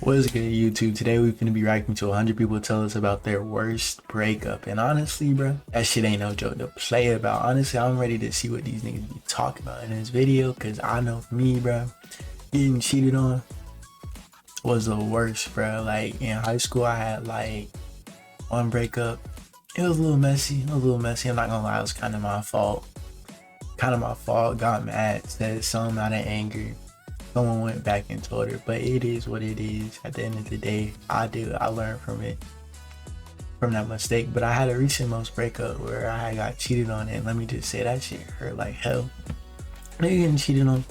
What's good, YouTube? Today we're gonna be reacting to 100 people tell us about their worst breakup. And honestly, bro, that shit ain't no joke to play about. Honestly, I'm ready to see what these niggas be talking about in this video, because I know for me, bro, getting cheated on was the worst, bro. Like, in high school, I had like one breakup. It was a little messy. I'm not gonna lie, it was kind of my fault. Got mad, said something out of anger. Someone went back and told her, but it is what it is. At the end of the day, I learned from it, from that mistake. But I had a recent most breakup where I got cheated on, and let me just say that shit hurt like hell. When you getting cheated on,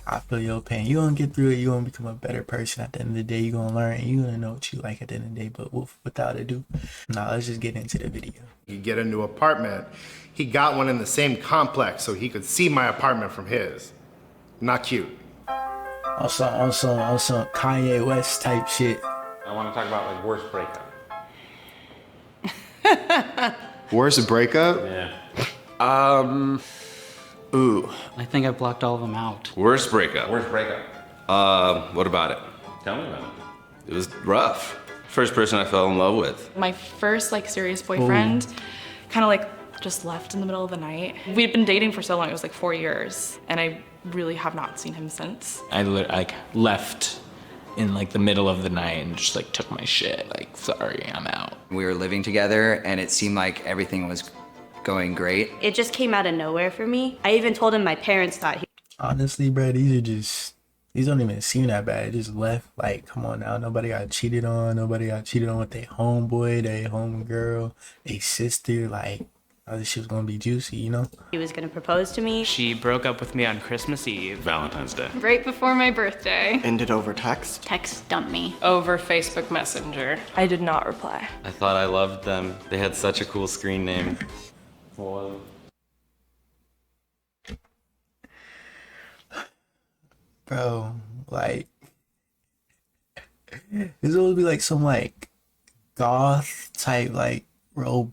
I feel your pain. You gonna get through it. You gonna become a better person. At the end of the day, you gonna learn, and you gonna know what you like at the end of the day. But without ado, now let's just get into the video. You get a new apartment. He got one in the same complex so he could see my apartment from his. Not cute. Also Kanye West type shit. I want to talk about like worst breakup. Worst breakup? Yeah. Ooh. I think I blocked all of them out. Worst breakup. Worst breakup. What about it? Tell me about it. It was rough. First person I fell in love with. My first like serious boyfriend kind of like just left in the middle of the night. We'd been dating for so long, it was like 4 years, and I really have not seen him since. I like left in like the middle of the night and just like took my shit. Like, sorry, I'm out. We were living together and it seemed like everything was going great. It just came out of nowhere for me. I even told him my parents thought he... Honestly, bro, these don't even seem that bad. It just left. Like, come on now. Nobody got cheated on. Nobody got cheated on with their homeboy, their homegirl, their sister. Like, oh, this shit was gonna be juicy, you know? He was gonna propose to me. She broke up with me on Christmas Eve. Valentine's Day. Right before my birthday. Ended over text? Text dumped me. Over Facebook Messenger. I did not reply. I thought I loved them. They had such a cool screen name. Well, Bro, like, this would be like some like goth type like bro,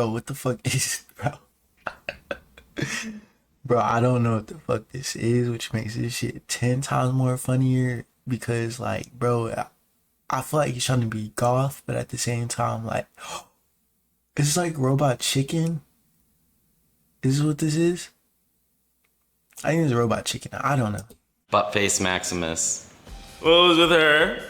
what the fuck is bro? Bro, I don't know what the fuck this is, which makes this shit 10 times more funnier because like, bro, I feel like he's trying to be goth, but at the same time, like, is this like Robot Chicken? Is this what this is? I think it's Robot Chicken. I don't know. Buttface Maximus. Well, it was with her.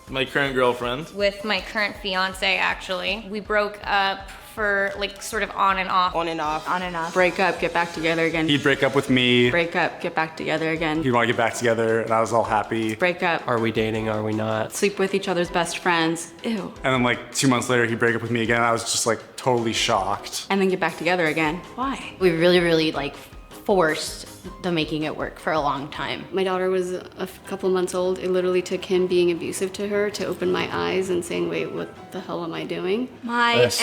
My current girlfriend. With my current fiance, actually. We broke up for like sort of on and off. On and off. Break up, get back together again. He'd break up with me. Break up, get back together again. He'd want to get back together, and I was all happy. Break up. Are we dating? Are we not? Sleep with each other's best friends. Ew. And then like 2 months later, he'd break up with me again. I was just like totally shocked. And then get back together again. Why? We really like forced the making it work for a long time. My daughter was a couple months old. It literally took him being abusive to her to open my eyes and saying, wait, what the hell am I doing? My ex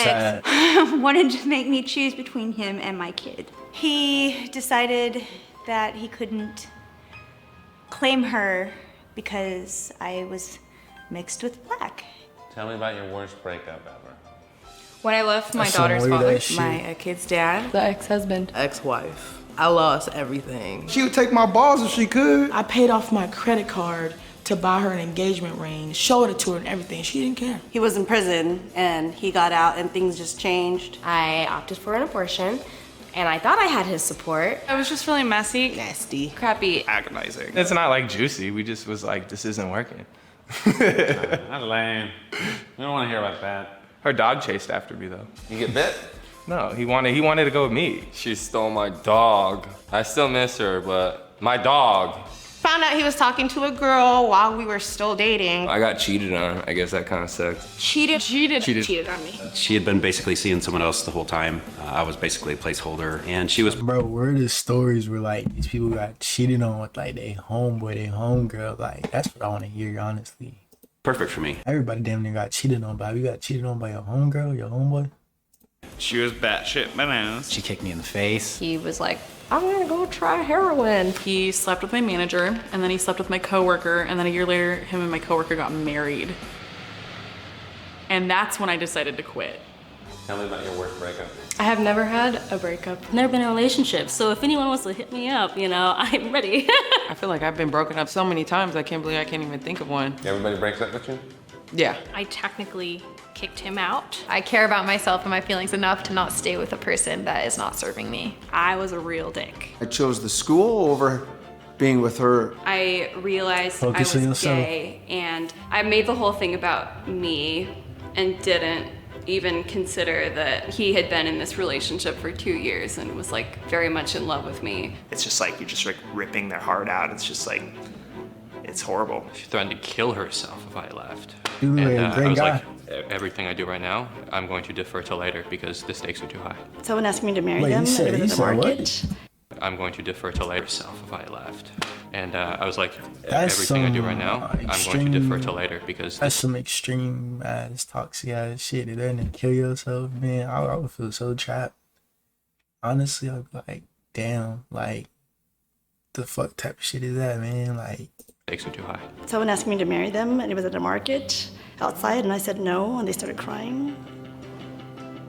wanted to make me choose between him and my kid. He decided that he couldn't claim her because I was mixed with black. tell me about your worst breakup ever. When I left my That's daughter's some weird father, ass shit. my kid's dad. The ex-husband. Ex-wife. I lost everything. She would take my balls if she could. I paid off my credit card to buy her an engagement ring, showed it to her and everything. She didn't care. He was in prison and he got out and things just changed. I opted for an abortion and I thought I had his support. I was just really messy. Nasty. Crappy. Agonizing. It's not like juicy. We just was like, this isn't working. That's lame. We don't want to hear about that. Her dog chased after me though. You get bit? No, he wanted to go with me. She stole my dog. I still miss her, but my dog. Found out he was talking to a girl while we were still dating. I got cheated on. I guess that kind of sucks. Cheated on me. She had been basically seeing someone else the whole time. I was basically a placeholder, and she was... Bro, where are the stories where like these people got cheated on with like their homeboy, their homegirl? Like, that's what I want to hear, honestly. perfect for me. Everybody damn near got cheated on by. You got cheated on by your homegirl, your homeboy? She was batshit bananas. She kicked me in the face. He was like, I'm gonna go try heroin. He slept with my manager, and then he slept with my coworker, and then a year later, him and my coworker got married. And that's when I decided to quit. Tell me about your worst breakup. I have never had a breakup. Never been in a relationship. So if anyone wants to hit me up, you know, I'm ready. I feel like I've been broken up so many times, I can't believe I can't even think of one. Everybody breaks up with you? Yeah. I technically kicked him out. I care about myself and my feelings enough to not stay with a person that is not serving me. I was a real dick. I chose the school over being with her. I realized Focus I on was yourself. gay, and I made the whole thing about me and didn't even consider that he had been in this relationship for 2 years and was like very much in love with me. It's just like you're just like ripping their heart out. It's just like, it's horrible. She threatened to kill herself if I left. Dude, And a I great was guy. like, everything I do right now, I'm going to defer till later because the stakes are too high. Someone asked me to marry Wait, them. you said- and it you was at the said what? market. I'm going to defer till later self if I left. And I was like, That's everything I do some right now, I'm going to extreme- defer till later because That's some extreme ass toxic ass shit. And then to kill yourself, man, I would feel so trapped. Honestly, I'd be like, damn, like, the fuck type of shit is that, man? Like, stakes are too high. Someone asked me to marry them, and it was at a market outside, and I said no, and they started crying.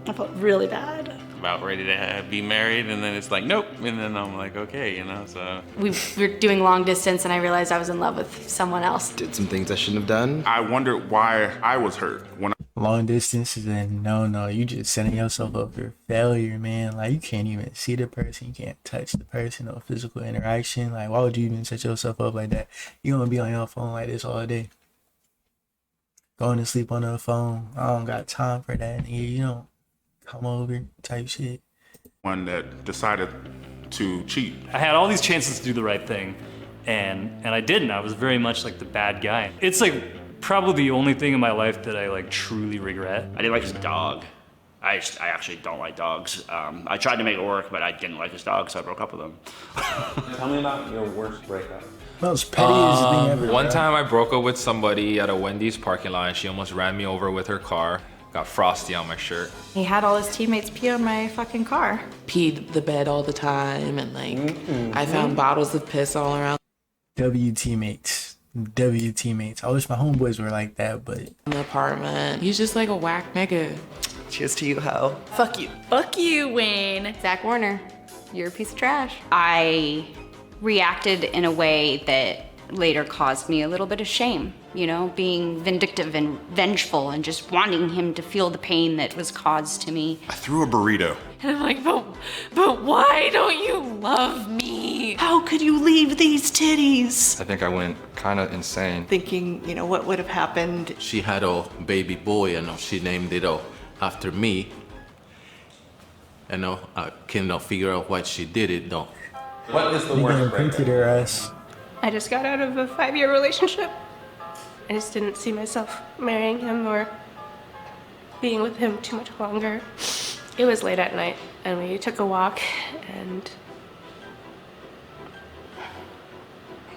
I felt really bad. About ready to be married, and then it's like, nope. And then I'm like, okay, you know, so. We were doing long distance, and I realized I was in love with someone else. Did some things I shouldn't have done. I wondered why I was hurt when long distances, and no, you just setting yourself up for failure, man. Like, you can't even see the person, you can't touch the person, no physical interaction. Like, why would you even set yourself up like that? You gonna be on your phone like this all day, going to sleep on the phone. I don't got time for that, nigga. You don't come over type shit. one that decided to cheat. I had all these chances to do the right thing, and I didn't. I was very much like the bad guy. It's like probably the only thing in my life that I like truly regret. I didn't like his dog. I actually don't like dogs. I tried to make it work, but I didn't like his dog, so I broke up with him. Tell me about your worst breakup. Most pettiest thing ever. One bro. time I broke up with somebody at a Wendy's parking lot and she almost ran me over with her car. Got frosty on my shirt. He had all his teammates pee on my fucking car. Peed the bed all the time, and like, I found bottles of piss all around W teammates. I wish my homeboys were like that, but the apartment. He's just like a whack nigga. Cheers to you, ho. Fuck you. Fuck you, Wayne. Zach Warner, you're a piece of trash. I reacted in a way that later caused me a little bit of shame, you know, being vindictive and vengeful and just wanting him to feel the pain that was caused to me. I threw a burrito. And I'm like, but why don't you love me? How could you leave these titties? I think I went kind of insane. Thinking, you know, what would have happened? She had a baby boy, and she named it after me. And I cannot figure out why she did it though. What is the you gonna worst print breakup? it or us? I just got out of a 5-year relationship. I just didn't see myself marrying him or being with him too much longer. It was late at night and we took a walk and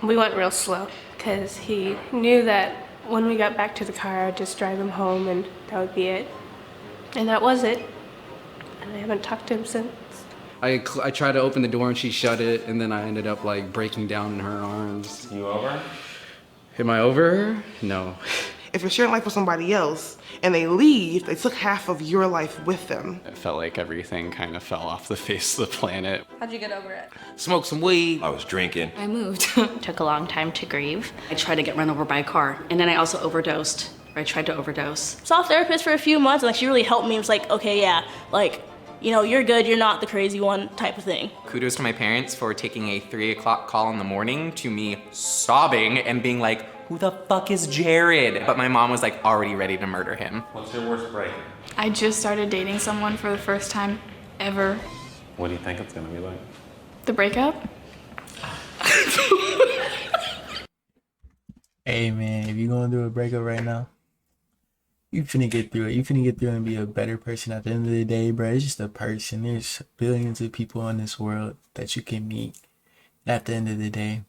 we went real slow because he knew that when we got back to the car, I'd just drive him home and that would be it. And that was it. And I haven't talked to him since. I tried to open the door and she shut it, and then I ended up like breaking down in her arms. You over? Am I over her? No. If you're sharing life with somebody else and they leave, they took half of your life with them. It felt like everything kind of fell off the face of the planet. How'd you get over it? Smoke some weed. I was drinking. I moved. Took a long time to grieve. I tried to get run over by a car, and then I also overdosed. Or I tried to overdose. Saw a therapist for a few months, and like she really helped me. It was like, okay, yeah, like, you know, you're good, you're not the crazy one type of thing. Kudos to my parents for taking a 3 o'clock call in the morning to me sobbing and being like, who the fuck is Jared? But my mom was like already ready to murder him. What's your worst breakup? I just started dating someone for the first time ever. What do you think it's gonna be like? The breakup? Hey man, if you going through a breakup right now, you finna get through it. You finna get through it and be a better person at the end of the day, bro. It's just a person. There's billions of people in this world that you can meet. And at the end of the day,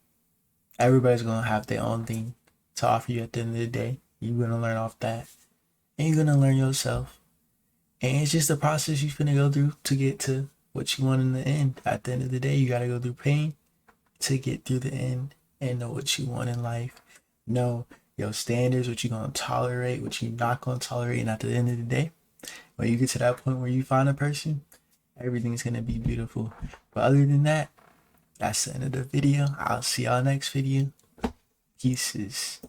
everybody's gonna have their own thing to offer you at the end of the day. You're gonna learn off that. And you're gonna learn yourself. And it's just a process you finna go through to get to what you want in the end. At the end of the day, you gotta go through pain to get through the end and know what you want in life. Know your standards, what you're gonna tolerate, what you're not gonna tolerate, and at the end of the day, when you get to that point where you find a person, everything's gonna be beautiful. But other than that, that's the end of the video. I'll see y'all next video. Pieces.